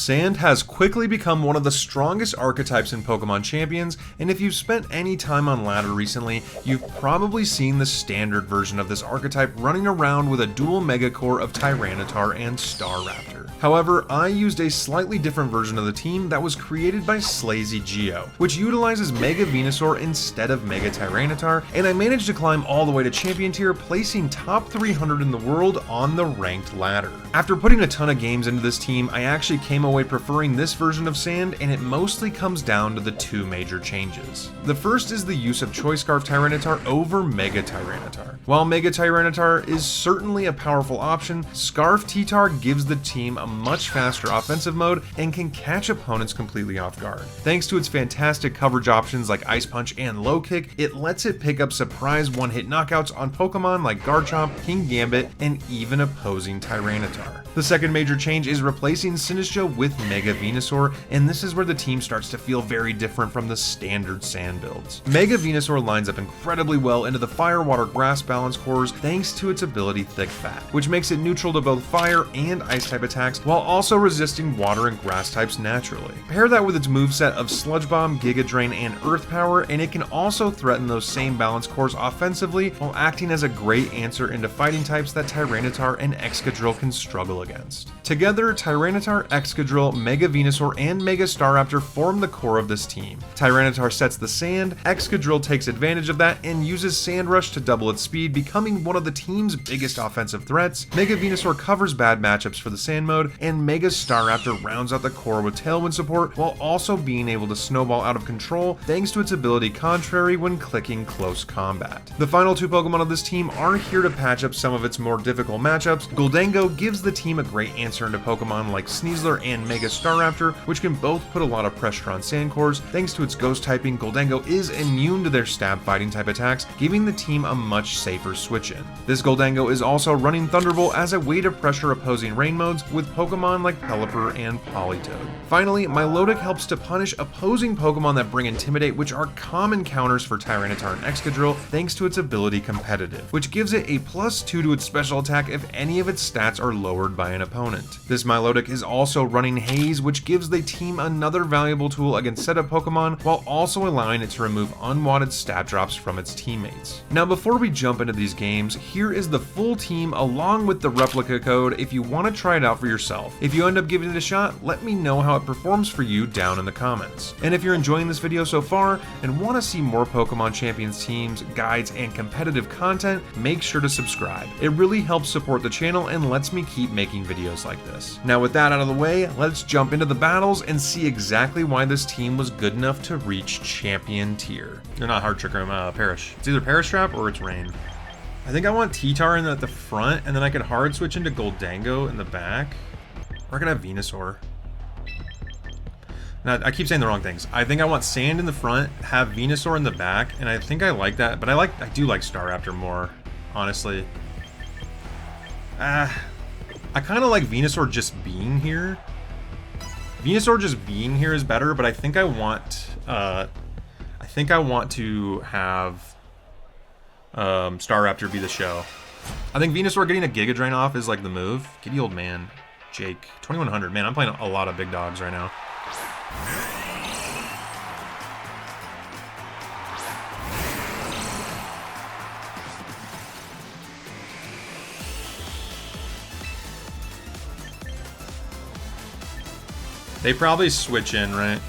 Sand has quickly become one of the strongest archetypes in Pokémon Champions, and if you've spent any time on ladder recently, you've probably seen the standard version of this archetype running around with a dual Mega Core of Tyranitar and Staraptor. However, I used a slightly different version of the team that was created by SlazyGio, which utilizes Mega Venusaur instead of Mega Tyranitar, and I managed to climb all the way to Champion tier, placing top 300 in the world on the ranked ladder. After putting a ton of games into this team, I actually came away preferring this version of Sand, and it mostly comes down to the two major changes. The first is the use of Choice Scarf Tyranitar over Mega Tyranitar. While Mega Tyranitar is certainly a powerful option, Scarf T-Tar gives the team a much faster offensive mode and can catch opponents completely off guard. Thanks to its fantastic coverage options like Ice Punch and Low Kick, it lets it pick up surprise one-hit knockouts on Pokemon like Garchomp, King Gambit, and even opposing Tyranitar. The second major change is replacing SlazyGio with Mega Venusaur, and this is where the team starts to feel very different from the standard Sand builds. Mega Venusaur lines up incredibly well into the Fire, Water, Grass balance cores thanks to its ability Thick Fat, which makes it neutral to both Fire and Ice type attacks while also resisting Water and Grass types naturally. Pair that with its moveset of Sludge Bomb, Giga Drain, and Earth Power, and it can also threaten those same balance cores offensively while acting as a great answer into fighting types that Tyranitar and Excadrill can struggle against. Together, Tyranitar, Excadrill, Mega Venusaur, and Mega Staraptor form the core of this team. Tyranitar sets the sand, Excadrill takes advantage of that and uses Sand Rush to double its speed, becoming one of the team's biggest offensive threats. Mega Venusaur covers bad matchups for the sand mode, and Mega Staraptor rounds out the core with Tailwind support while also being able to snowball out of control thanks to its ability Contrary when clicking close combat. The final two Pokemon of this team are here to patch up some of its more difficult matchups. Gholdengo gives the team a great answer into Pokemon like Sneasler and Mega Staraptor, which can both put a lot of pressure on sand cores. Thanks to its ghost typing, Gholdengo is immune to their stab fighting type attacks, giving the team a much safer switch in. This Gholdengo is also running Thunderbolt as a way to pressure opposing rain modes with Pokemon like Pelipper and Politoed. Finally, Milotic helps to punish opposing Pokemon that bring Intimidate, which are common counters for Tyranitar and Excadrill, thanks to its ability Competitive, which gives it a +2 to its special attack if any of its stats are lowered by an opponent. This Milotic is also running Haze, which gives the team another valuable tool against setup Pokemon, while also allowing it to remove unwanted stat drops from its teammates. Now before we jump into these games, here is the full team along with the replica code if you want to try it out for yourself. If you end up giving it a shot, let me know how it performs for you down in the comments. And if you're enjoying this video so far and want to see more Pokemon Champions teams, guides, and competitive content, make sure to subscribe. It really helps support the channel and lets me keep making videos like this. Now with that out of the way, let's jump into the battles and see exactly why this team was good enough to reach Champion tier. They're not Hard Trick Room, Perish. It's either Perish Trap or it's Rain. I think I want T-Tar in at the front, and then I could hard switch into Gholdengo in the back. Or I could have Venusaur. Now, I keep saying the wrong things. I think I want Sand in the front, have Venusaur in the back, and I think I like that, but I do like Staraptor more, honestly. I kind of like Venusaur just being here. Venusaur just being here is better, but I think I want to have Staraptor be the show. I think Venusaur getting a Giga Drain off is like the move. Giddy old man, Jake, 2100. Man, I'm playing a lot of big dogs right now. They probably switch in, right?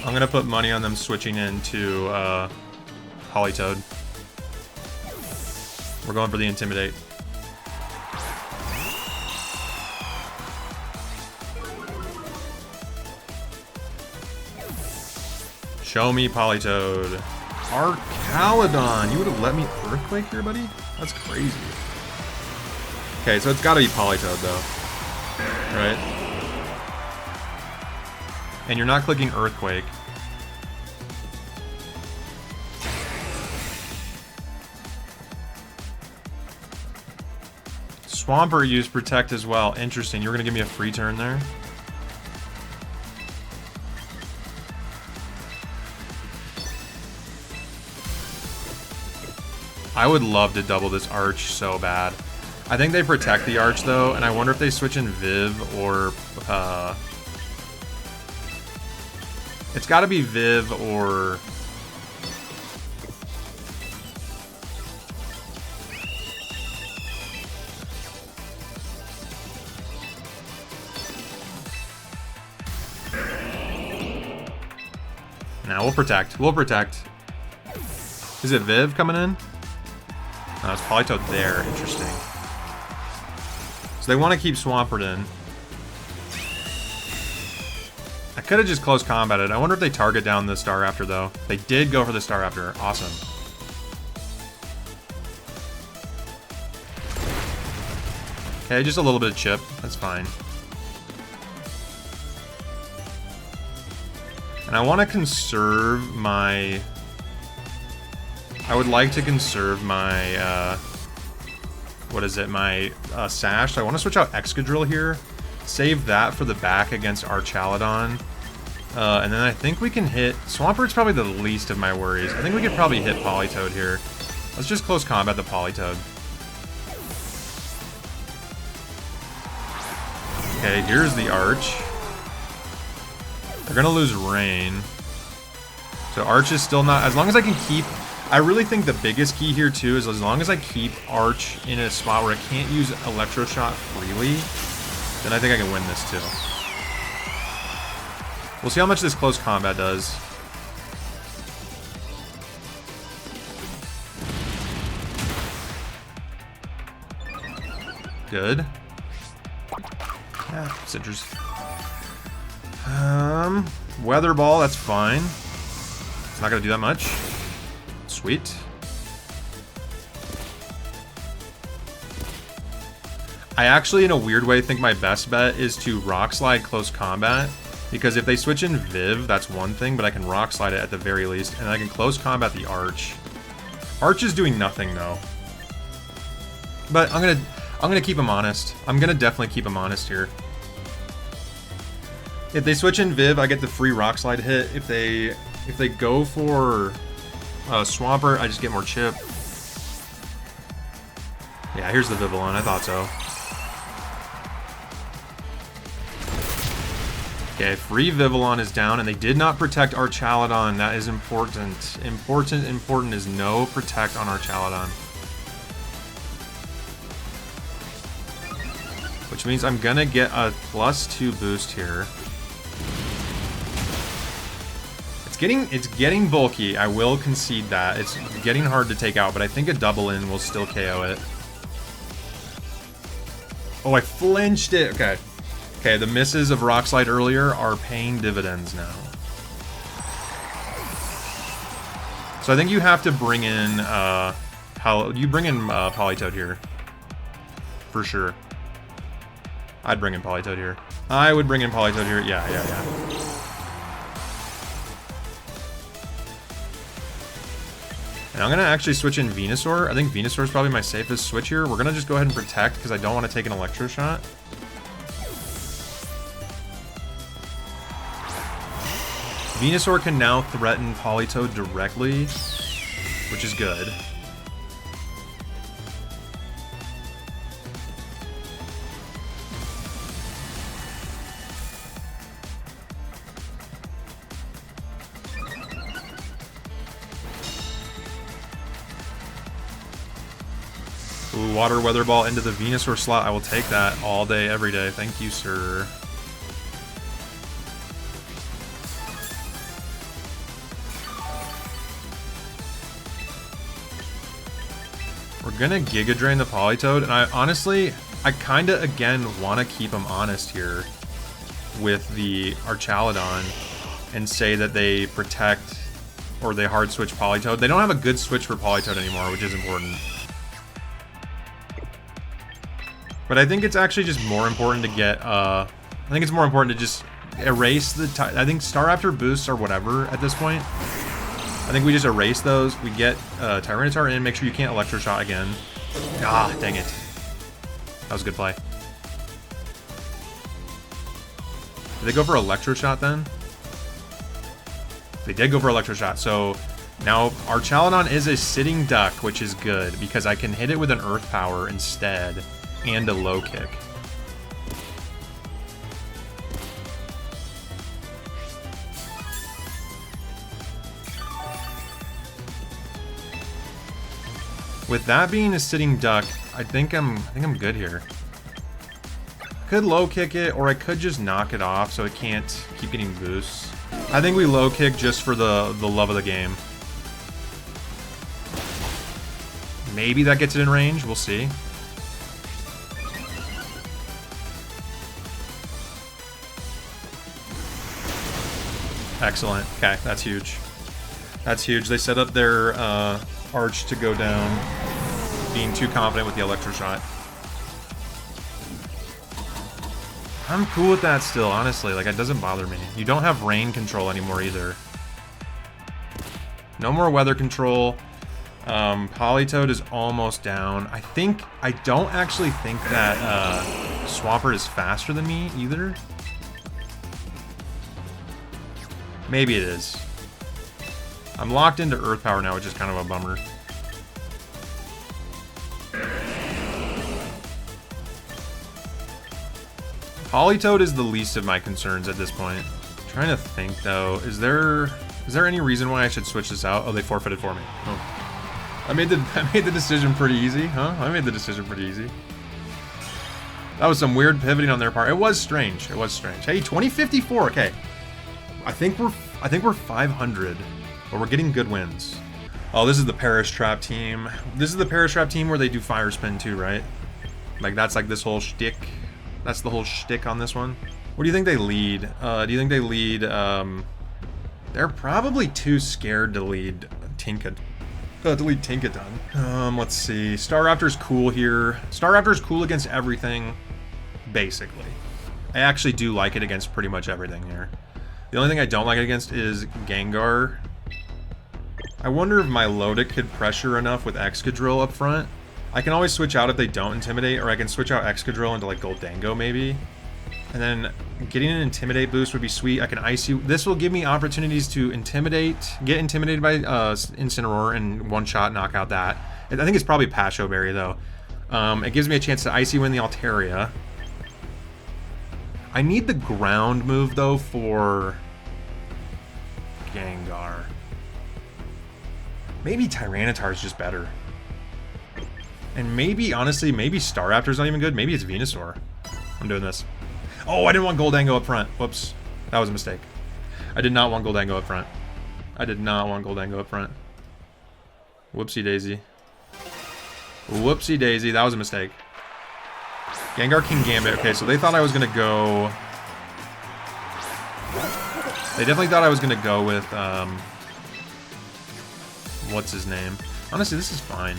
I'm gonna put money on them switching into Politoed. We're going for the Intimidate. Show me Politoed. Arcalodon! You would have let me Earthquake here, buddy? That's crazy. Okay, so it's gotta be Politoed, though. Right? And you're not clicking Earthquake. Swampert used Protect as well. Interesting. You were gonna give me a free turn there? I would love to double this Arch so bad. I think they protect the Arch though, and I wonder if they switch in Viv or it's gotta be Viv or nah, we'll protect. We'll protect. Is it Viv coming in? No, it's Politoed there. Interesting. So they want to keep Swampert in. I could have just close combated. I wonder if they target down the Star Raptor, though. They did go for the Star Raptor. Awesome. Okay, just a little bit of chip. That's fine. And I want to conserve my... I would like to conserve my, what is it, my Sash. So I want to switch out Excadrill here. Save that for the back against Archaladon. And then I think we can hit... Swampert's probably the least of my worries. I think we could probably hit Politoed here. Let's just close combat the Politoed. Okay, here's the Arch. They're gonna lose Rain. So Arch is still not... As long as I can keep... I really think the biggest key here too is as long as I keep Arch in a spot where I can't use Electroshock freely, then I think I can win this too. We'll see how much this close combat does. Good. Yeah, Citrus. Weather Ball, that's fine. It's not gonna do that much. Sweet. I actually, in a weird way, think my best bet is to Rock Slide close combat. Because if they switch in Viv, that's one thing, but I can Rock Slide it at the very least. And I can close combat the Arch. Arch is doing nothing, though. But I'm gonna keep him honest. I'm gonna definitely keep him honest here. If they switch in Viv, I get the free Rock Slide hit. If they go for Swampert, I just get more chip. Yeah, here's the Vivillon. I thought so. Okay, free Vivillon is down, and they did not protect Archaladon. That is important. Important is no protect on Archaladon. Which means I'm gonna get a +2 boost here. It's getting bulky, I will concede that. It's getting hard to take out, but I think a double in will still KO it. Oh, I flinched it! Okay. Okay, the misses of Rock Slide earlier are paying dividends now. So I think you have to bring in, Politoed here. For sure. I'd bring in Politoed here. I would bring in Politoed here, yeah. And I'm going to actually switch in Venusaur. I think Venusaur is probably my safest switch here. We're going to just go ahead and protect because I don't want to take an Electro Shot. Venusaur can now threaten Politoed directly, which is good. Ooh, Water Weather Ball into the Venusaur slot. I will take that all day, every day. Thank you, sir. We're gonna Giga Drain the Politoed, and I kinda, again, want to keep him honest here with the Archaladon and say that they protect or they hard switch Politoed. They don't have a good switch for Politoed anymore, which is important. But I think it's actually just more important to get, I think it's more important to just erase the, I think Staraptor boosts or whatever at this point. I think we just erase those. We get Tyranitar in, make sure you can't Electroshot again. Ah, dang it. That was a good play. Did they go for Electroshot then? They did go for Electroshot, so now Archaladon is a sitting duck, which is good, because I can hit it with an Earth Power instead. and a low kick. With that being a sitting duck, I think I'm good here. Could low kick it, or I could just knock it off so it can't keep getting boosts. I think we low kick just for the love of the game. Maybe that gets it in range, we'll see. Excellent. Okay, that's huge. That's huge. They set up their arch to go down, being too confident with the Electro Shot. I'm cool with that still, honestly. Like, it doesn't bother me. You don't have rain control anymore either. No more weather control. Politoed is almost down. I don't actually think that Swampert is faster than me either. Maybe it is. I'm locked into Earth Power now, which is kind of a bummer. Politoed is the least of my concerns at this point. I'm trying to think though, is there any reason why I should switch this out? Oh, they forfeited for me. Oh. I made the decision pretty easy, huh? I made the decision pretty easy. That was some weird pivoting on their part. It was strange. It was strange. Hey, 2054. Okay. I think we're 500, but we're getting good wins. Oh, this is the Perish Trap team. This is the Perish Trap team where they do Fire Spin too, right? Like that's like this whole shtick. That's the whole shtick on this one. What do you think they lead? Do you think they lead? They're probably too scared to lead Tinkaton. Let's see. Staraptor's cool here. Staraptor's cool against everything, basically. I actually do like it against pretty much everything here. The only thing I don't like it against is Gengar. I wonder if Milotic could pressure enough with Excadrill up front. I can always switch out if they don't Intimidate, or I can switch out Excadrill into like Goldango maybe. And then getting an Intimidate boost would be sweet. I can Ice you. This will give me opportunities to Intimidate, get intimidated by Incineroar and one-shot knock out that. I think it's probably Pasho Berry though. It gives me a chance to Icy win the Altaria. I need the ground move though for Gengar. Maybe Tyranitar is just better. And maybe, honestly, maybe Staraptor's not even good. Maybe it's Venusaur. I'm doing this. Oh, I didn't want Goldango up front. Whoops. That was a mistake. I did not want Goldango up front. I did not want Goldango up front. Whoopsie daisy. Whoopsie daisy. That was a mistake. Gengar King Gambit. Okay, so they thought I was going to go... They definitely thought I was going to go with... What's his name? Honestly, this is fine.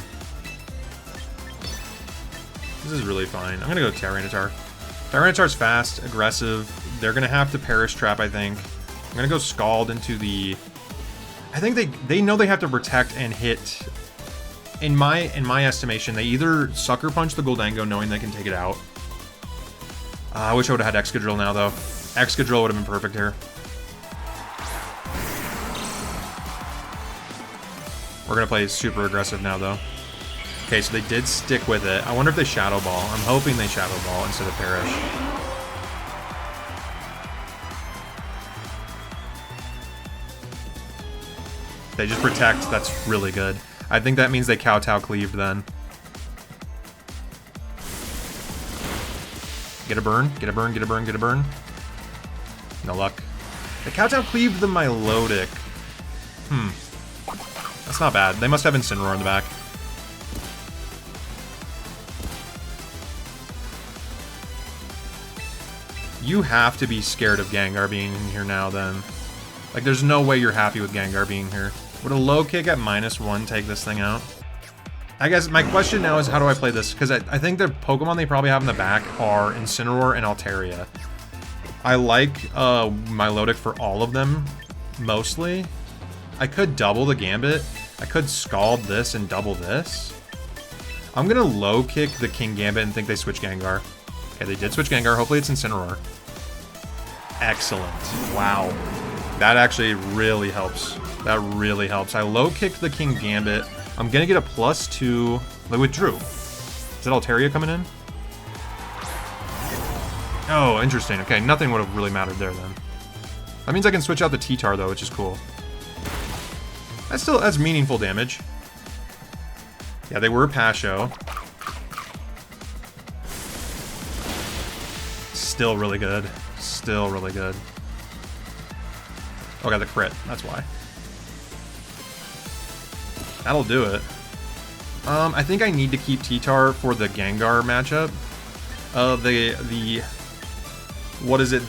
This is really fine. I'm going to go Tyranitar. Tyranitar's fast, aggressive. They're going to have to Perish Trap, I think. I'm going to go Scald into the... I think they know they have to protect and hit. In my estimation, they either Sucker Punch the Goldango knowing they can take it out. I wish I would have had Excadrill now, though. Excadrill would have been perfect here. We're going to play super aggressive now, though. Okay, so they did stick with it. I wonder if they Shadow Ball. I'm hoping they Shadow Ball instead of Perish. They just protect. That's really good. I think that means they Kowtow cleaved then. Get a burn, get a burn, get a burn, get a burn. No luck. The Kowtow cleaved the Milotic. That's not bad. They must have Incineroar in the back. You have to be scared of Gengar being in here now, then. Like, there's no way you're happy with Gengar being here. Would a low kick at -1 take this thing out? I guess my question now is, how do I play this? Because I think the Pokemon they probably have in the back are Incineroar and Altaria. I like Milotic for all of them, mostly. I could double the Gambit. I could Scald this and double this. I'm going to low kick the King Gambit and think they switch Gengar. Okay, they did switch Gengar. Hopefully it's Incineroar. Excellent. Wow. That actually really helps. That really helps. I low kicked the King Gambit. I'm going to get a +2. They withdrew. Is that Altaria coming in? Oh, interesting. Okay, nothing would have really mattered there then. That means I can switch out the T-Tar though, which is cool. That's meaningful damage. Yeah, they were Pasho. Still really good. Still really good. Oh, got the crit. That's why. That'll do it. I think I need to keep T-Tar for the Gengar matchup. What is it?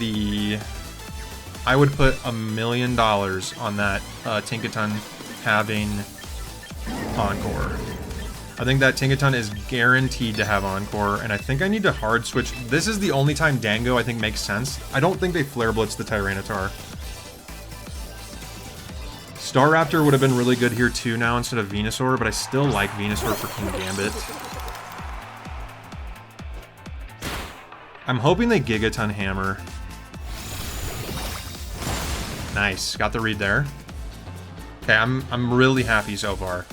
I would put $1 million on that Tinkaton having Encore. I think that Tinkaton is guaranteed to have Encore, and I think I need to hard switch. This is the only time Dango I think makes sense. I don't think they Flare Blitz the Tyranitar. Staraptor would have been really good here too now instead of Venusaur, but I still like Venusaur for King Gambit. I'm hoping they Gigaton Hammer. Nice, got the read there. Okay, I'm really happy so far.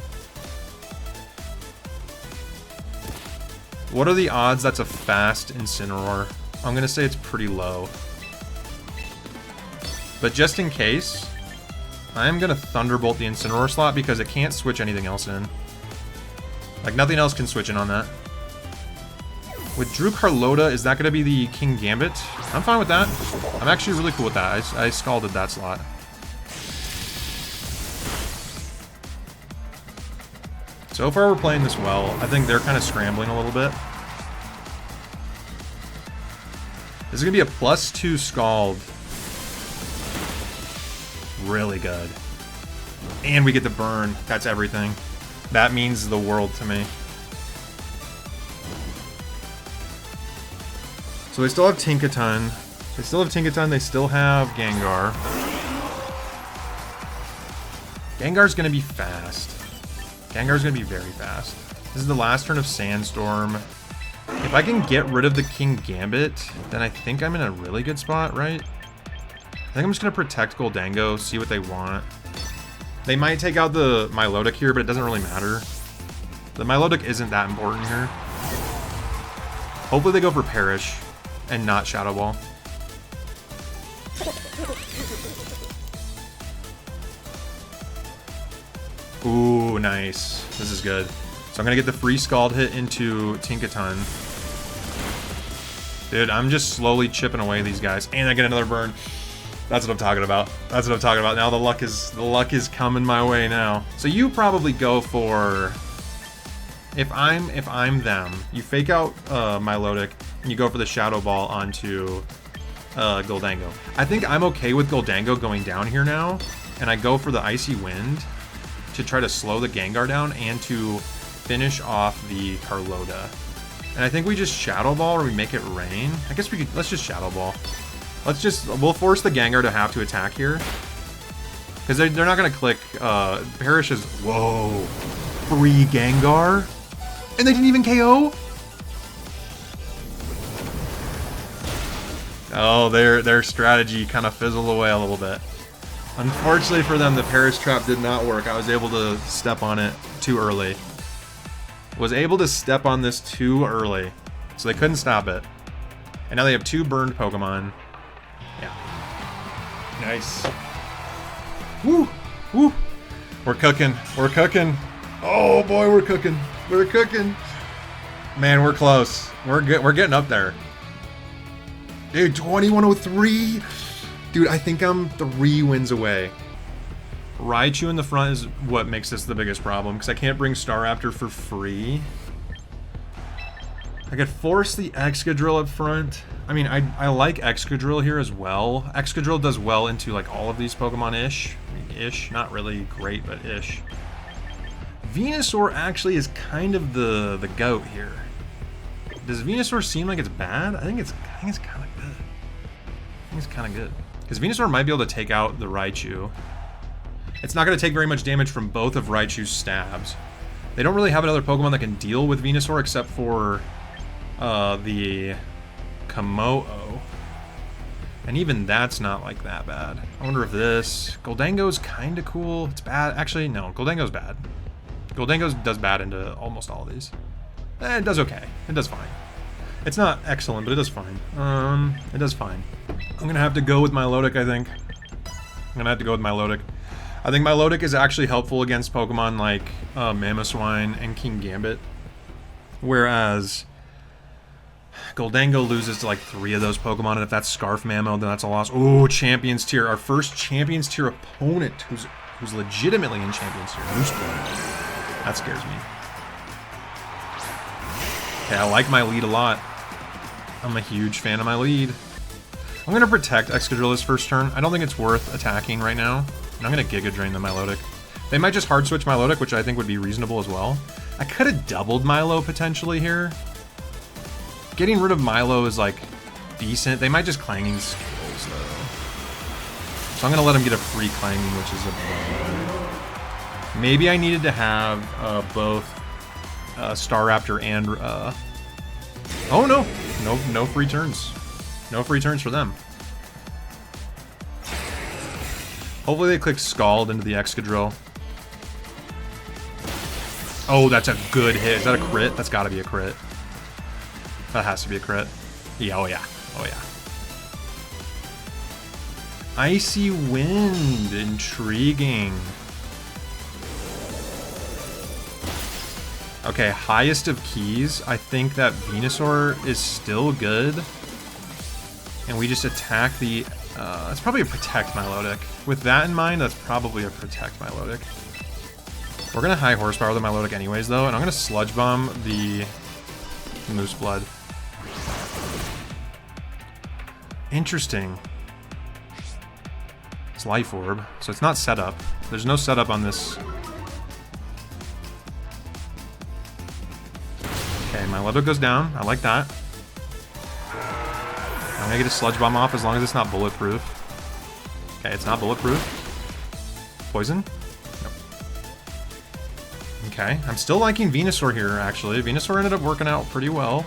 What are the odds that's a fast Incineroar? I'm gonna say it's pretty low. But just in case, I'm gonna Thunderbolt the Incineroar slot because it can't switch anything else in. Like, nothing else can switch in on that. With Drew Carlota, is that gonna be the King Gambit? I'm fine with that. I'm actually really cool with that. I scalded that slot. So far we're playing this well. I think they're kind of scrambling a little bit. This is gonna be a +2 Scald. Really good. And we get the burn. That's everything. That means the world to me. So they still have Tinkaton. They still have Tinkaton. They still have Gengar. Gengar's gonna be fast. Gengar's gonna be very fast. This is the last turn of Sandstorm. If I can get rid of the King Gambit, then I think I'm in a really good spot, right? I think I'm just gonna protect Goldango, see what they want. They might take out the Milotic here, but it doesn't really matter. The Milotic isn't that important here. Hopefully they go for Perish and not Shadow Ball. Ooh, nice. This is good. So I'm gonna get the free Scald hit into Tinkaton. Dude, I'm just slowly chipping away these guys. And I get another burn. That's what I'm talking about. That's what I'm talking about. Now the luck is coming my way now. So you probably go for, if I'm them, you fake out Milotic and you go for the Shadow Ball onto Goldango. I think I'm okay with Goldango going down here now, and I go for the Icy Wind to try to slow the Gengar down and to finish off the Carlota. And I think we just Shadow Ball or we make it rain. I guess we could, let's just Shadow Ball. We'll force the Gengar to have to attack here. Because they're not going to click, Perish is, whoa, free Gengar? And they didn't even KO? Oh, their strategy kind of fizzled away a little bit. Unfortunately for them, the Perish trap did not work. I was able to step on it too early. Was able to step on this too early. So they couldn't stop it. And now they have 2 burned Pokemon. Yeah. Nice. Woo! Woo! We're cooking. We're cooking. Oh boy, we're cooking. We're cooking. Man, we're close. We're good. We're getting up there. Dude, 2103. Dude, I think I'm 3 wins away. Raichu in the front is what makes this the biggest problem, because I can't bring Staraptor for free. I could force the Excadrill up front. I mean, I like Excadrill here as well. Excadrill does well into like all of these Pokemon-ish. Ish, not really great, but ish. Venusaur actually is kind of the goat here. Does Venusaur seem like it's bad? I think it's kind of good. I think it's kind of good. Because Venusaur might be able to take out the Raichu. It's not going to take very much damage from both of Raichu's stabs. They don't really have another Pokemon that can deal with Venusaur except for the Komodo. And even that's not like that bad. I wonder if this... Goldango's kind of cool. It's bad. Actually, no. Goldango's bad. Goldango does bad into almost all of these. It does okay. It does fine. It's not excellent, but it does fine. It does fine. I'm gonna have to go with Milotic, I think. I'm gonna have to go with Milotic. I think Milotic is actually helpful against Pokemon like Mamoswine and King Gambit. Whereas Goldango loses to like 3 of those Pokemon, and if that's Scarf Mammo, then that's a loss. Ooh, Champions Tier. Our first Champions Tier opponent who's legitimately in Champions Tier. Mooseblood. That scares me. Okay, I like my lead a lot. I'm a huge fan of my lead. I'm going to protect Excadrill this first turn. I don't think it's worth attacking right now. And I'm going to Giga Drain the Milotic. They might just hard switch Milotic, which I think would be reasonable as well. I could have doubled Milo potentially here. Getting rid of Milo is like decent. They might just Clanging Skills though. So I'm going to let him get a free Clanging, which is a bummer. Maybe I needed to have both Staraptor and... Oh no! No free turns. No free turns for them. Hopefully they click Scald into the Excadrill. Oh, that's a good hit. Is that a crit? That's gotta be a crit. That has to be a crit. Yeah, oh yeah. Oh yeah. Icy Wind. Intriguing. Okay, highest of keys. I think that Venusaur is still good. And we just attack the... it's probably a Protect Milotic. With that in mind, that's probably a Protect Milotic. We're going to high horsepower the Milotic anyways, though, and I'm going to Sludge Bomb the Moose Blood. Interesting. It's Life Orb, so it's not setup. There's no setup on this... Okay, Milotic goes down. I like that. I'm gonna get a Sludge Bomb off as long as it's not bulletproof. Okay, it's not bulletproof. Poison? Nope. Okay, I'm still liking Venusaur here, actually. Venusaur ended up working out pretty well.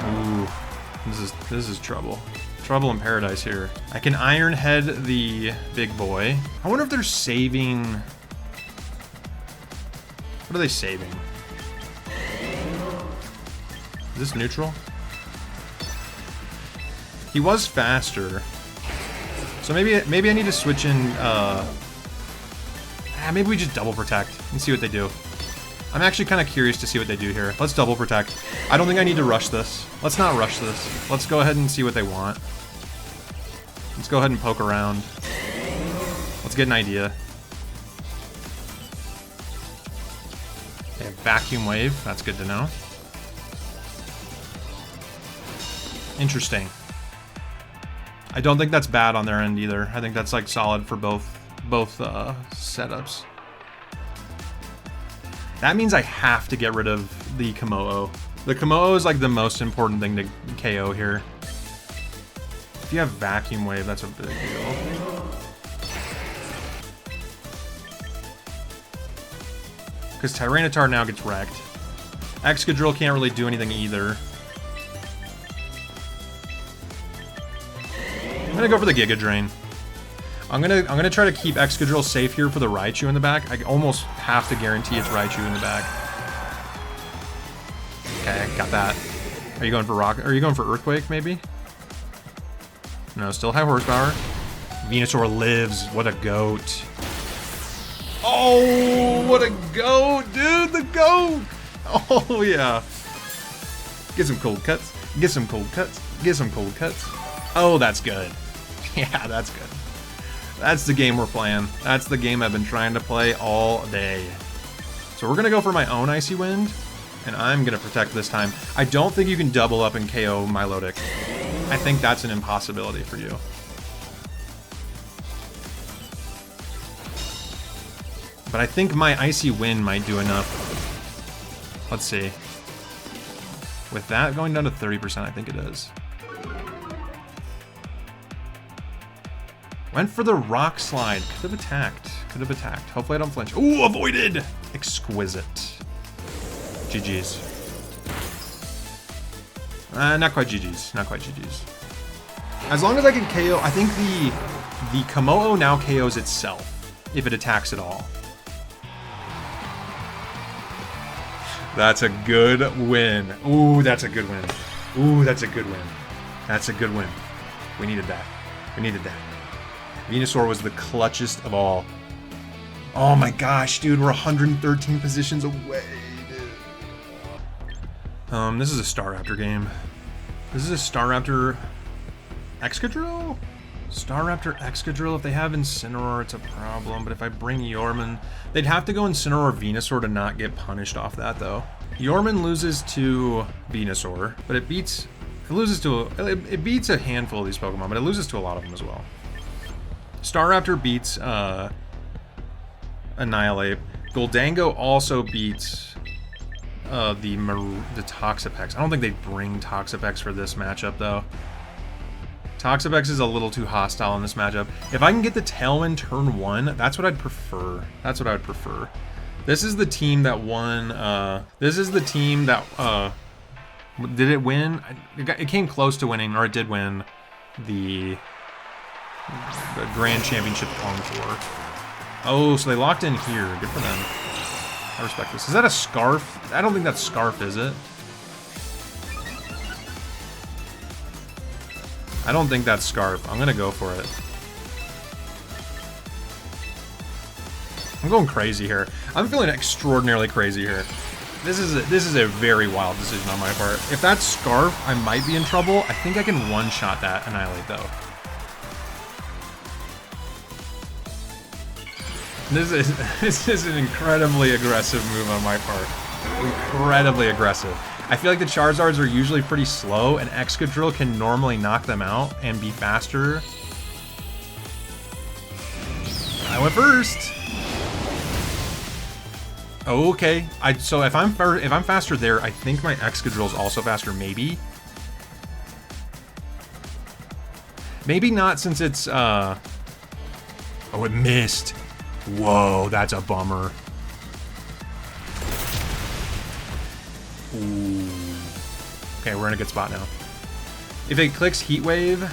Ooh, this is trouble. Trouble in paradise here. I can Iron Head the big boy. I wonder if they're saving... What are they saving? Is this neutral? He was faster. So maybe I need to switch in, maybe we just double protect and see what they do. I'm actually kind of curious to see what they do here. Let's double protect. I don't think I need to rush this. Let's not rush this. Let's go ahead and see what they want. Let's go ahead and poke around. Let's get an idea. Okay, Vacuum Wave. That's good to know. Interesting. I don't think that's bad on their end either. I think that's like solid for both setups. That means I have to get rid of the Komodo. The Komodo is like the most important thing to KO here. If you have Vacuum Wave, that's a big deal. Because Tyranitar now gets wrecked. Excadrill can't really do anything either. I'm gonna go for the Giga Drain. I'm gonna try to keep Excadrill safe here for the Raichu in the back. I almost have to guarantee it's Raichu in the back. Okay, got that. Are you going for Rock? Are you going for Earthquake maybe? No, still high horsepower. Venusaur lives. What a goat. Oh, what a goat, dude! The goat! Oh yeah. Get some cold cuts. Get some cold cuts. Get some cold cuts. Oh, that's good. Yeah, that's good. That's the game we're playing. That's the game I've been trying to play all day. So we're going to go for my own Icy Wind, and I'm going to protect this time. I don't think you can double up and KO Milotic. I think that's an impossibility for you. But I think my Icy Wind might do enough. Let's see. With that going down to 30%, I think it is. Went for the Rock Slide. Could have attacked. Could have attacked. Hopefully I don't flinch. Ooh, avoided! Exquisite. GG's. Not quite GG's. Not quite GG's. As long as I can KO... I think the Komodo now KOs itself. If it attacks at all. That's a good win. Ooh, that's a good win. Ooh, that's a good win. That's a good win. We needed that. We needed that. Venusaur was the clutchest of all. Oh my gosh, dude, we're 113 positions away, dude. This is a Staraptor game. This is a Staraptor Excadrill? Staraptor Excadrill, if they have Incineroar, it's a problem, but if I bring Yorman, they'd have to go Incineroar or Venusaur to not get punished off that, though. Yorman loses to Venusaur, but it beats a handful of these Pokemon, but it loses to a lot of them as well. Staraptor beats Annihilate. Goldango also beats the Toxapex. I don't think they bring Toxapex for this matchup, though. Toxapex is a little too hostile in this matchup. If I can get the Tailwind turn 1, that's what I'd prefer. That's what I would prefer. This is the team that won. This is the team that did it win? It came close to winning, or it did win the Grand Championship on tour. Oh, so they locked in here. Good for them. I respect this. Is that a Scarf? I don't think that's Scarf, is it? I don't think that's Scarf. I'm gonna go for it. I'm going crazy here. I'm feeling extraordinarily crazy here. This is a very wild decision on my part. If that's Scarf, I might be in trouble. I think I can one-shot that Annihilate, though. This is an incredibly aggressive move on my part. Incredibly aggressive. I feel like the Charizards are usually pretty slow, and Excadrill can normally knock them out and be faster. I went first. Okay. So if I'm faster there, I think my Excadrill's also faster. Maybe. Maybe not, since it's oh, it missed. Whoa, that's a bummer. Ooh. Okay, we're in a good spot now. If it clicks Heat Wave,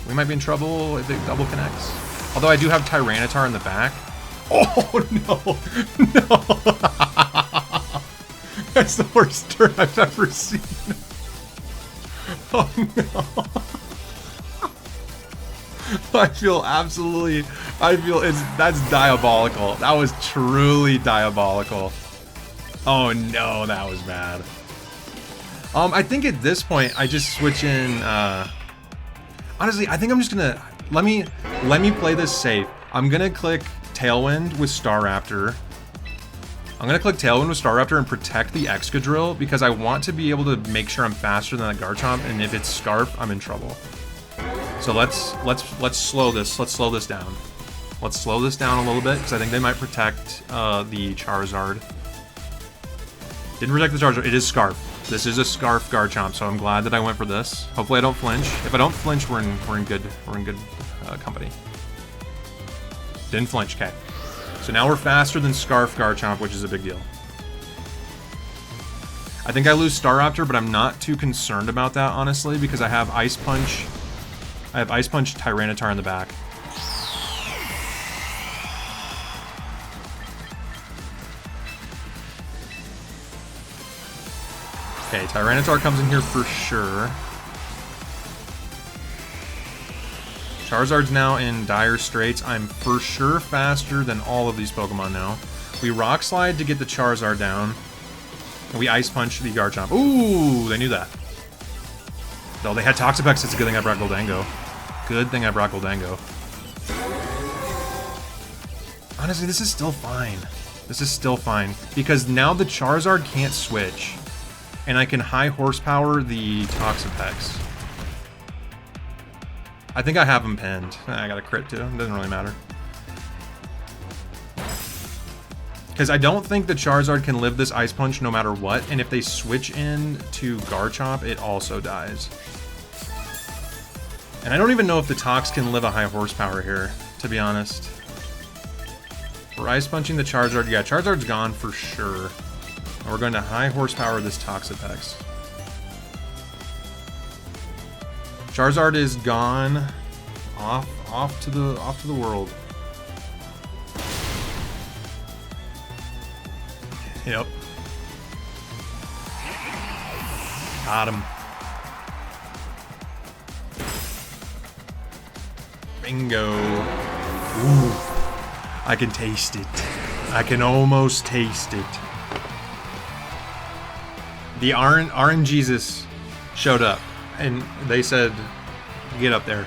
we might be in trouble if it double connects. Although I do have Tyranitar in the back. Oh no! No! That's the worst turn I've ever seen. Oh no! That's diabolical. That was truly diabolical. Oh no, that was bad. I think at this point I just switch in. Honestly, I think I'm just gonna let me play this safe. I'm gonna click Tailwind with Staraptor. I'm gonna click Tailwind with Staraptor and protect the Excadrill because I want to be able to make sure I'm faster than that Garchomp, and if it's Scarf, I'm in trouble. So let's slow this. Let's slow this down. Let's slow this down a little bit because I think they might protect the Charizard. Didn't protect the Charizard. It is Scarf. This is a Scarf Garchomp, so I'm glad that I went for this. Hopefully I don't flinch. If I don't flinch, we're in good company. Didn't flinch. Okay. So now we're faster than Scarf Garchomp, which is a big deal. I think I lose Staraptor, but I'm not too concerned about that, honestly, because I have Ice Punch. I have Ice Punch Tyranitar in the back. Okay, Tyranitar comes in here for sure. Charizard's now in dire straits. I'm for sure faster than all of these Pokemon now. We Rock Slide to get the Charizard down. And we Ice Punch the Garchomp. Ooh, they knew that. No, they had Toxapex. It's a good thing I brought Goldango. Good thing I brought Goldango. Honestly, this is still fine. This is still fine. Because now the Charizard can't switch. And I can high horsepower the Toxapex. I think I have him pinned. I got a crit too. It doesn't really matter. Because I don't think the Charizard can live this Ice Punch no matter what. And if they switch in to Garchomp, it also dies. And I don't even know if the Tox can live a high horsepower here, to be honest. We're Ice Punching the Charizard. Yeah, Charizard's gone for sure. And we're going to high horsepower this Toxapex. Charizard is gone. Off to the world. Yep. Got him. Bingo. Ooh. I can taste it. I can almost taste it. The RNGesus showed up, and they said, get up there.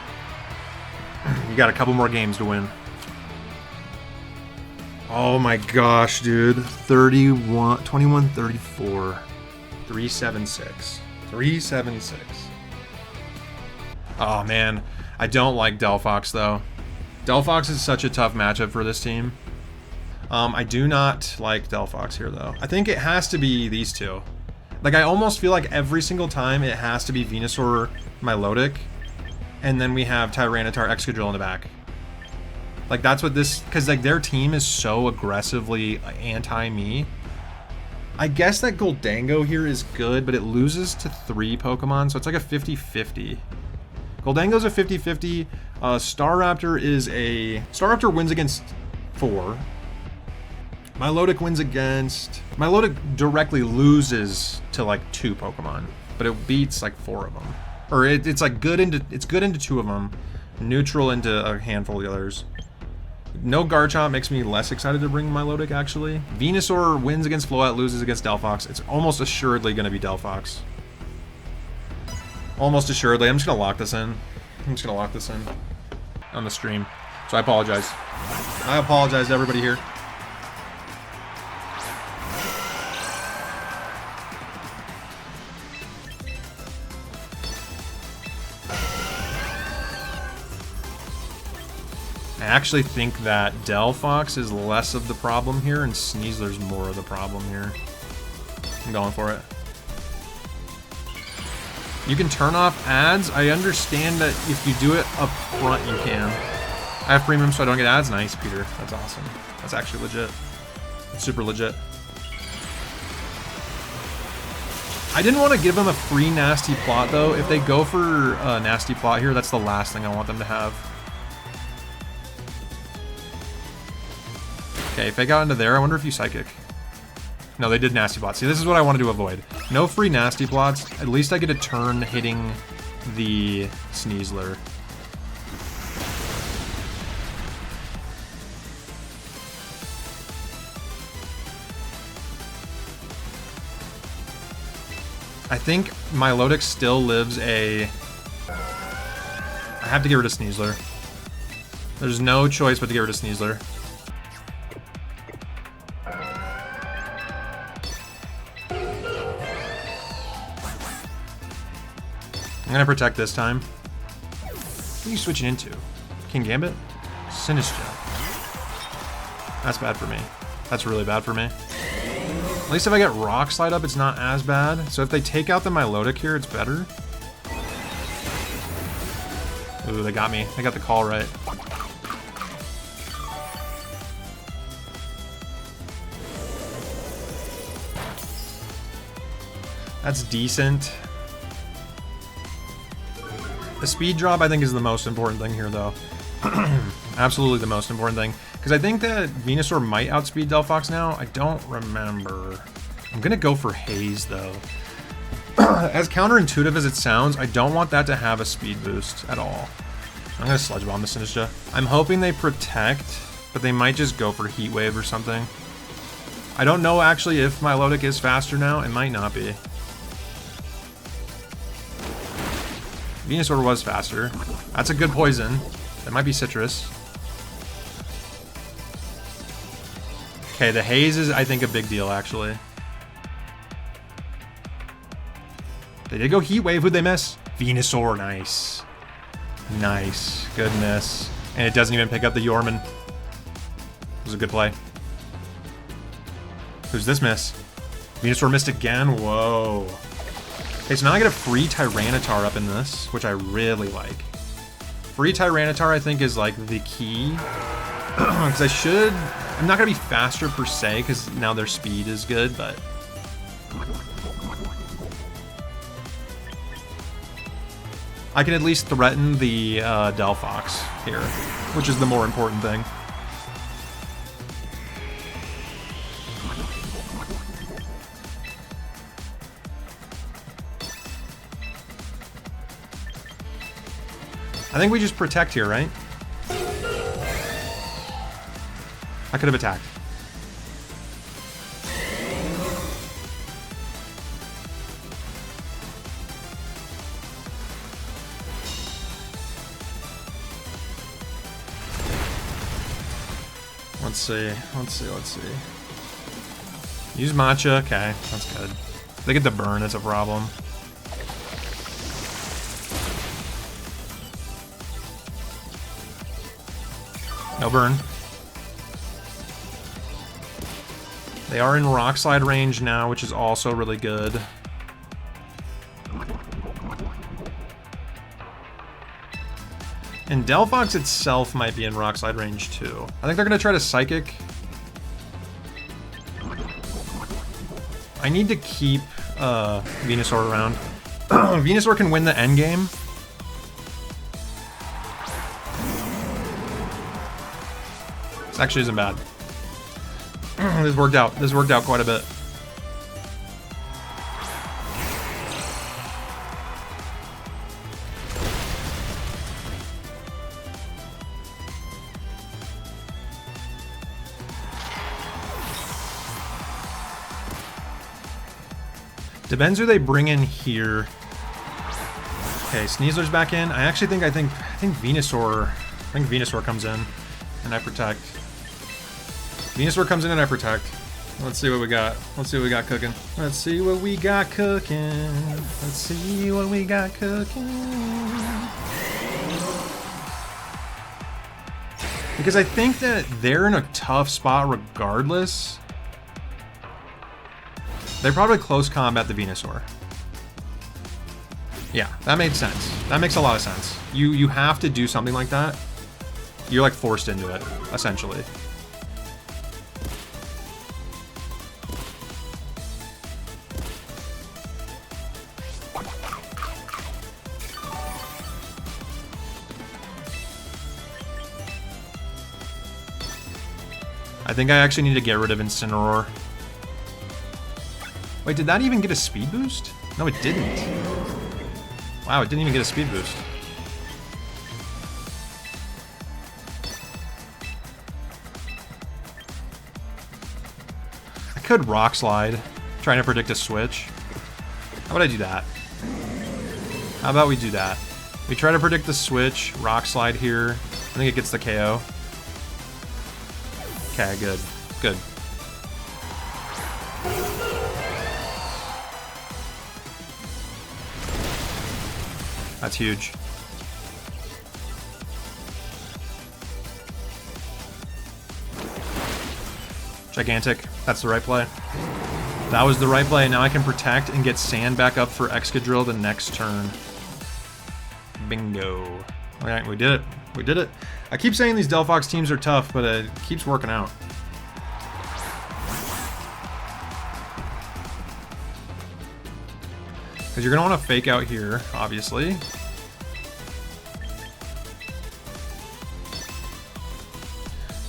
You got a couple more games to win. Oh my gosh, dude. 21, 34. 376. 376. Oh man. I don't like Delphox though. Delphox is such a tough matchup for this team. I do not like Delphox here though. I think it has to be these two. Like I almost feel like every single time it has to be Venusaur, Milotic, and then we have Tyranitar, Excadrill in the back. Like that's what this, because like their team is so aggressively anti-me. I guess that Goldango here is good, but it loses to 3 Pokemon, so it's like a 50-50. Goldango's a 50-50. Staraptor is a... Staraptor wins against 4. Milotic wins against... Milotic directly loses to like 2 Pokemon, but it beats like 4 of them. Or it's like good into... It's good into 2 of them, neutral into a handful of the others. No Garchomp makes me less excited to bring Milotic, actually. Venusaur wins against Float, loses against Delphox. It's almost assuredly going to be Delphox. Almost assuredly. I'm just going to lock this in. I'm just going to lock this in on the stream. So I apologize. I apologize to everybody here. I actually think that Delphox is less of the problem here and Sneasler's more of the problem here. I'm going for it. You can turn off ads. I understand that if you do it up front, you can. I have premium, so I don't get ads. Nice, Peter. That's awesome. That's actually legit. Super legit. I didn't want to give them a free nasty plot, though. If they go for a nasty plot here, that's the last thing I want them to have. Okay, if I got into there, I wonder if you Psychic. No, they did Nasty Plot. See, this is what I wanted to avoid. No free Nasty Plots. At least I get a turn hitting the Sneasler. I think Milotic still lives a... I have to get rid of Sneasler. There's no choice but to get rid of Sneasler. I'm gonna protect this time. What are you switching into? King Gambit? Sinistcha. That's bad for me. That's really bad for me. At least if I get Rock Slide up, it's not as bad. So if they take out the Milotic here, it's better. Ooh, they got me. They got the call right. That's decent. The speed drop, I think, is the most important thing here, though. Absolutely the most important thing. Because I think that Venusaur might outspeed Delphox now. I don't remember. I'm going to go for Haze, though. As counterintuitive as it sounds, I don't want that to have a speed boost at all. I'm going to Sludge Bomb the Sinistcha. I'm hoping they protect, but they might just go for Heat Wave or something. I don't know, actually, if Milotic is faster now. It might not be. Venusaur was faster. That's a good poison. That might be Citrus. Okay, the Haze is, I think, a big deal, actually. They did go Heat Wave. Who'd they miss? Venusaur. Nice. Nice. Good miss. And it doesn't even pick up the Yorman. It was a good play. Who's this miss? Venusaur missed again? Whoa. Okay, so now I get a free Tyranitar up in this, which I really like. Free Tyranitar, I think, is like the key. Because I'm not going to be faster per se, because now their speed is good, but... I can at least threaten the Delphox here, which is the more important thing. I think we just protect here, right? I could have attacked. Let's see. Use matcha. Okay, that's good. They get the burn, that's a problem. No burn. They are in Rock Slide range now, which is also really good. And Delphox itself might be in Rock Slide range too. I think they're going to try to Psychic. I need to keep Venusaur around. Venusaur can win the endgame. This actually isn't bad. This worked out. This worked out quite a bit. Depends who they bring in here. Okay, Sneasler's back in. I think Venusaur. I think Venusaur comes in, and I protect. Venusaur comes in and I protect. Let's see what we got. Let's see what we got cooking. Let's see what we got cooking. Let's see what we got cooking. Because I think that they're in a tough spot regardless. They probably close combat the Venusaur. Yeah, that made sense. That makes a lot of sense. You have to do something like that. You're like forced into it, essentially. I think I actually need to get rid of Incineroar. Wait, did that even get a speed boost? No, it didn't. Wow, it didn't even get a speed boost. I could Rock Slide, trying to predict a switch. How about I do that? How about we do that? We try to predict the switch, Rock Slide here. I think it gets the KO. Okay, good. Good. That's huge. Gigantic. That's the right play. That was the right play. Now I can protect and get Sand back up for Excadrill the next turn. Bingo. Alright, we did it. We did it. I keep saying these Delphox teams are tough, but it keeps working out. Because you're going to want to fake out here, obviously.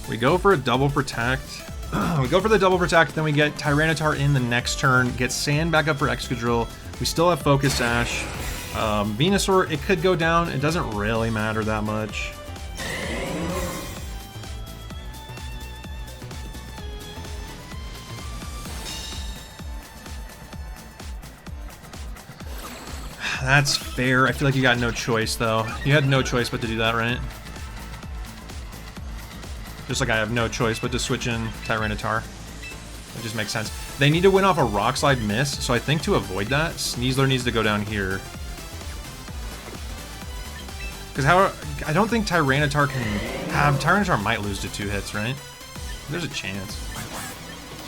We go for a double protect. We go for the double protect, then we get Tyranitar in the next turn, get Sand back up for Excadrill. We still have Focus Sash. Venusaur, it could go down. It doesn't really matter that much. That's fair. I feel like you got no choice, though. You had no choice but to do that, right? Just like I have no choice but to switch in Tyranitar. It just makes sense. They need to win off a Rock Slide miss, so I think to avoid that, Sneasler needs to go down here. Because I don't think Tyranitar can have... Tyranitar might lose to 2 hits, right? There's a chance.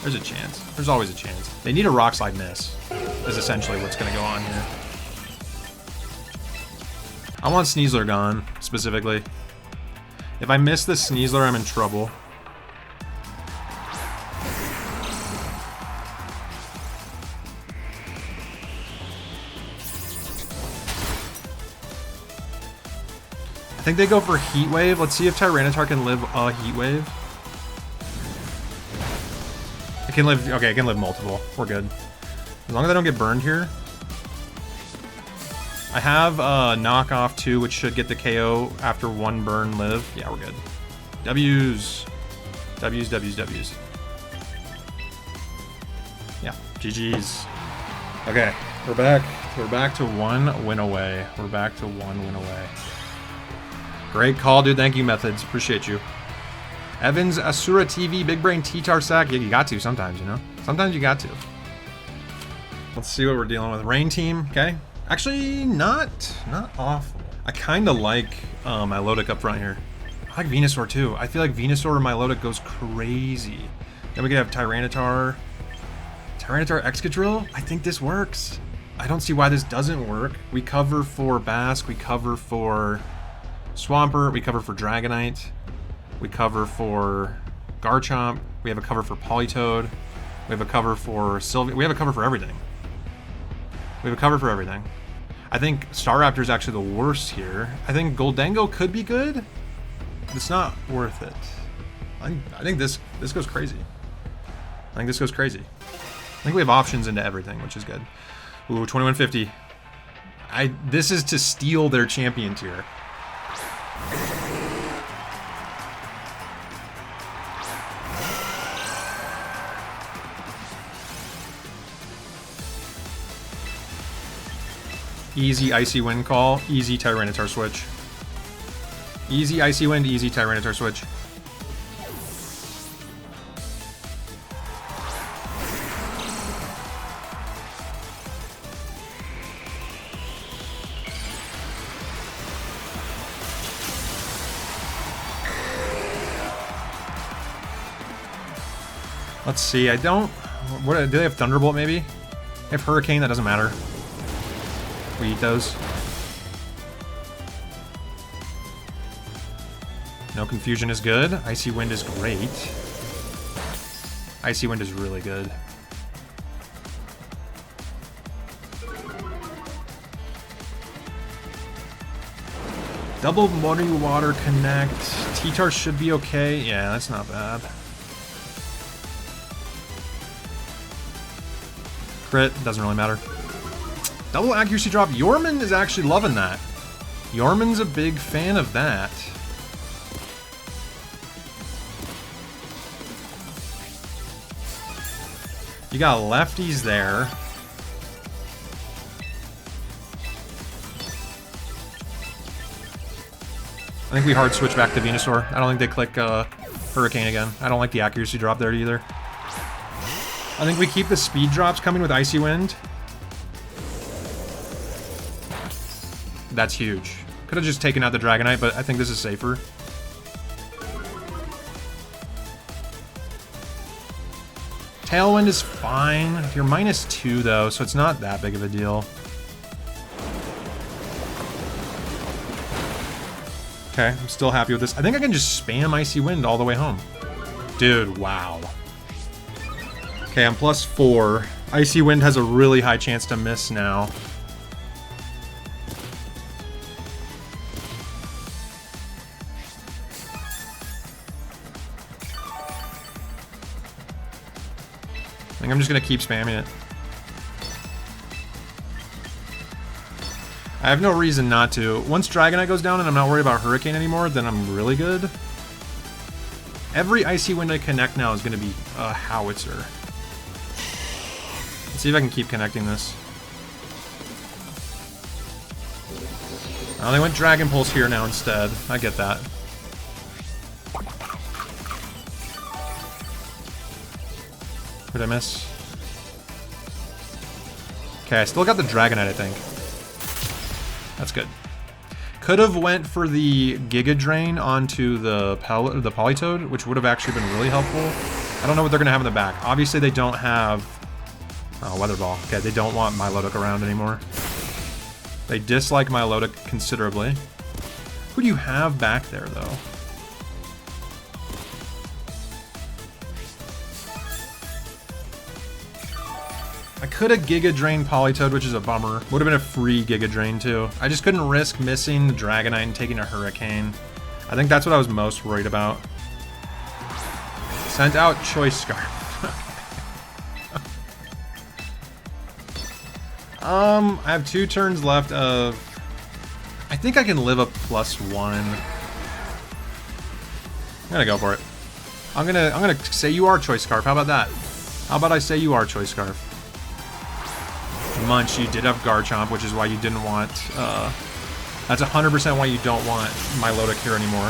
There's a chance. There's always a chance. They need a Rock Slide miss, is essentially what's going to go on here. I want Sneasler gone, specifically. If I miss the Sneasler, I'm in trouble. I think they go for Heat Wave. Let's see if Tyranitar can live a Heat Wave. It can live... Okay, it can live multiple. We're good. As long as I don't get burned here. I have knockoff too, which should get the KO after 1 burn live. Yeah, we're good. W's. W's, W's, W's. Yeah, GG's. Okay, we're back. We're back to 1 win away. We're back to 1 win away. Great call, dude. Thank you, Methods. Appreciate you. Evans, Asura TV, Big Brain, T-Tar Sack. Yeah, you got to sometimes, you know? Sometimes you got to. Let's see what we're dealing with. Rain Team, okay. Actually, not awful. I kind of like Milotic up front here. I like Venusaur too. I feel like Venusaur or Milotic goes crazy. Then we could have Tyranitar. Tyranitar Excadrill? I think this works. I don't see why this doesn't work. We cover for Basque, we cover for Swampert, we cover for Dragonite, we cover for Garchomp, we have a cover for Politoed, we have a cover for Sylvie, we have a cover for everything. We have a cover for everything. I think Staraptor is actually the worst here. I think Goldengo could be good, but it's not worth it. I think this goes crazy. I think this goes crazy. I think we have options into everything, which is good. Ooh, 2150. This is to steal their champion tier. Easy Icy Wind call, easy Tyranitar switch. Easy Icy Wind, easy Tyranitar switch. Let's see, I don't... What, do they have Thunderbolt, maybe? They have Hurricane, that doesn't matter. We eat those. No Confusion is good. Icy Wind is great. Icy Wind is really good. Double Muddy Water Connect. T-Tar should be okay. Yeah, that's not bad. Crit, doesn't really matter. Double accuracy drop. Yorman is actually loving that. Yorman's a big fan of that. You got lefties there. I think we hard switch back to Venusaur. I don't think they click Hurricane again. I don't like the accuracy drop there either. I think we keep the speed drops coming with Icy Wind. That's huge. Could have just taken out the Dragonite, but I think this is safer. Tailwind is fine. You're -2 though, so it's not that big of a deal. Okay, I'm still happy with this. I think I can just spam Icy Wind all the way home. Dude, wow. Okay, I'm +4. Icy Wind has a really high chance to miss now. I think I'm just gonna keep spamming it. I have no reason not to. Once Dragonite goes down and I'm not worried about Hurricane anymore, then I'm really good. Every Icy Wind I connect now is gonna be a howitzer. Let's see if I can keep connecting this. Oh, they went Dragon Pulse here now instead. I get that. Did I miss? Okay, I still got the Dragonite, I think. That's good. Could have went for the Giga Drain onto the Politoed, which would have actually been really helpful. I don't know what they're going to have in the back. Obviously, they don't have... Oh, Weather Ball. Okay, they don't want Milotic around anymore. They dislike Milotic considerably. Who do you have back there, though? I could have Giga Drained Politoed, which is a bummer. Would have been a free Giga Drain, too. I just couldn't risk missing the Dragonite and taking a Hurricane. I think that's what I was most worried about. Sent out Choice Scarf. I have 2 turns left of... I think I can live up +1. I'm gonna go for it. I'm gonna say you are Choice Scarf. How about that? How about I say you are Choice Scarf? Munch, you did have Garchomp, which is why you didn't want... that's 100% why you don't want Milotic here anymore.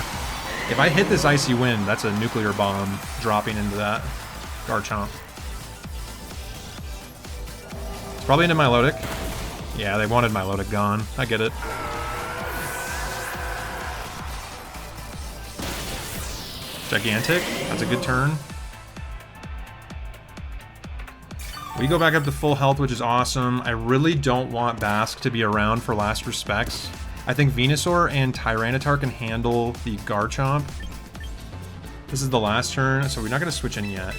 If I hit this Icy Wind, that's a Nuclear Bomb dropping into that Garchomp. It's probably into Milotic. Yeah, they wanted Milotic gone. I get it. Gigantic. That's a good turn. We go back up to full health, which is awesome. I really don't want Basque to be around for last respects. I think Venusaur and Tyranitar can handle the Garchomp. This is the last turn, so we're not going to switch in yet.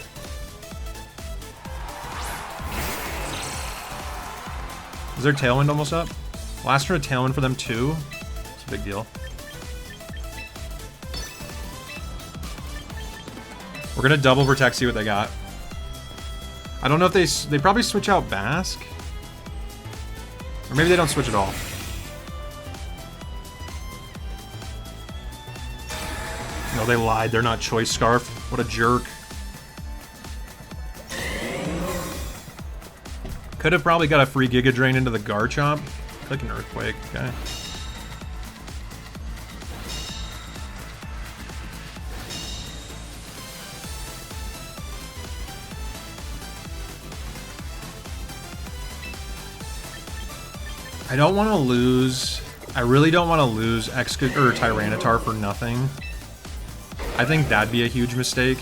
Is their Tailwind almost up? Last turn of Tailwind for them too? It's a big deal. We're going to double protect, see what they got. I don't know if they probably switch out Basque. Or maybe they don't switch at all. No, they lied. They're not Choice Scarf. What a jerk. Could have probably got a free Giga Drain into the Garchomp. Click an Earthquake. Okay. I don't want to lose... I really don't want to lose Tyranitar for nothing. I think that'd be a huge mistake.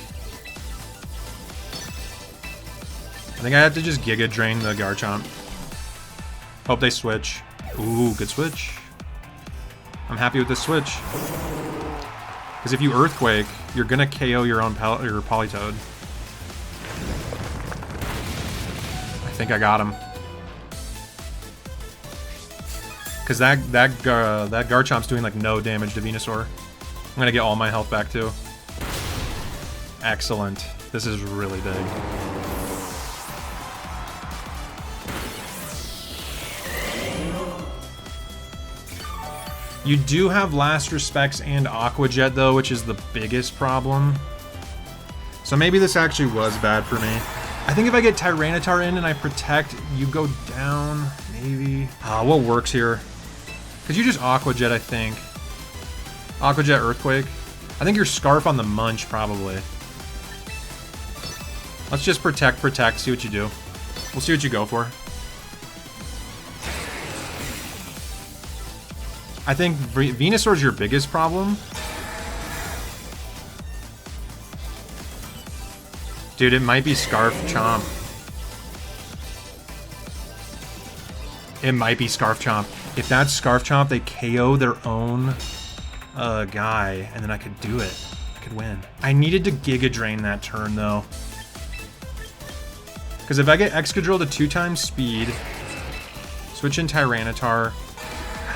I think I have to just Giga Drain the Garchomp. Hope they switch. Ooh, good switch. I'm happy with this switch. Because if you Earthquake, you're going to KO your own your Politoed. I think I got him. Because that Garchomp's doing like no damage to Venusaur. I'm gonna get all my health back too. Excellent. This is really big. You do have Last Respects and Aqua Jet though, which is the biggest problem. So maybe this actually was bad for me. I think if I get Tyranitar in and I protect, you go down, maybe. What works here? Because you just Aqua Jet, I think. Aqua Jet, Earthquake. I think your Scarf on the Munch, probably. Let's just protect, see what you do. We'll see what you go for. I think Venusaur's your biggest problem. Dude, it might be Scarf Chomp. It might be Scarf Chomp. If that's Scarf Chomp, they KO their own guy, and then I could do it. I could win. I needed to Giga Drain that turn, though. Because if I get Excadrill to 2x speed, switch in Tyranitar,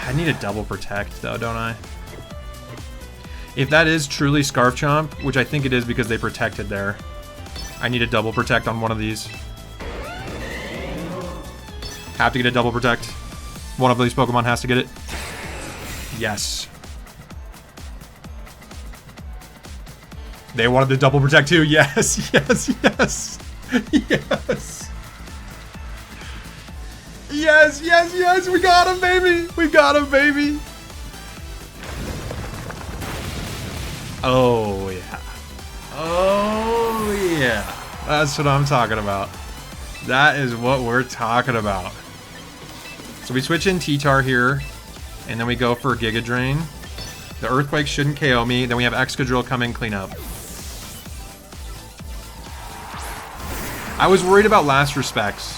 I need a double protect, though, don't I? If that is truly Scarf Chomp, which I think it is because they protected there, I need a double protect on one of these. Have to get a double protect. One of these Pokemon has to get it. Yes. They wanted the double protect too. Yes, yes, yes. Yes. Yes, yes, yes. We got him, baby. We got him, baby. Oh, yeah. Oh, yeah. That's what I'm talking about. That is what we're talking about. So we switch in T-Tar here, and then we go for Giga Drain. The Earthquake shouldn't KO me. Then we have Excadrill come in, clean up. I was worried about Last Respects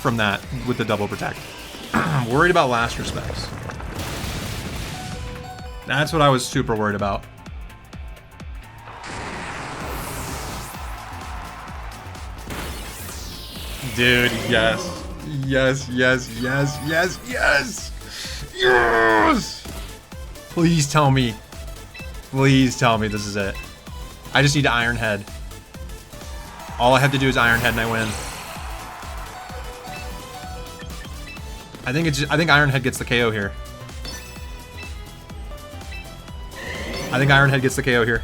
from that with the double protect. Worried about Last Respects. That's what I was super worried about. Dude, yes. Yes, yes, yes, yes, yes! Yes! Please tell me. Please tell me this is it. I just need Iron Head. All I have to do is Iron Head and I win. I think Ironhead gets the KO here. I think Ironhead gets the KO here.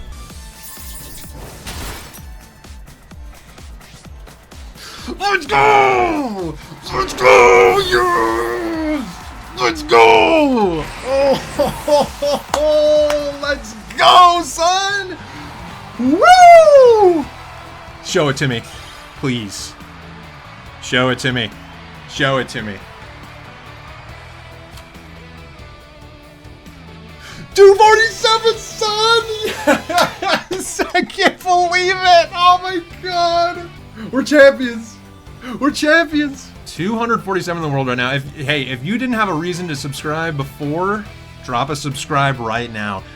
Let's go! Let's go! Yes! Let's go! Oh, let's go, son! Woo! Show it to me, please. Show it to me. Show it to me. 247, son! Yes! I can't believe it! Oh my god! We're champions! We're champions! 247 in the world right now. If you didn't have a reason to subscribe before, drop a subscribe right now.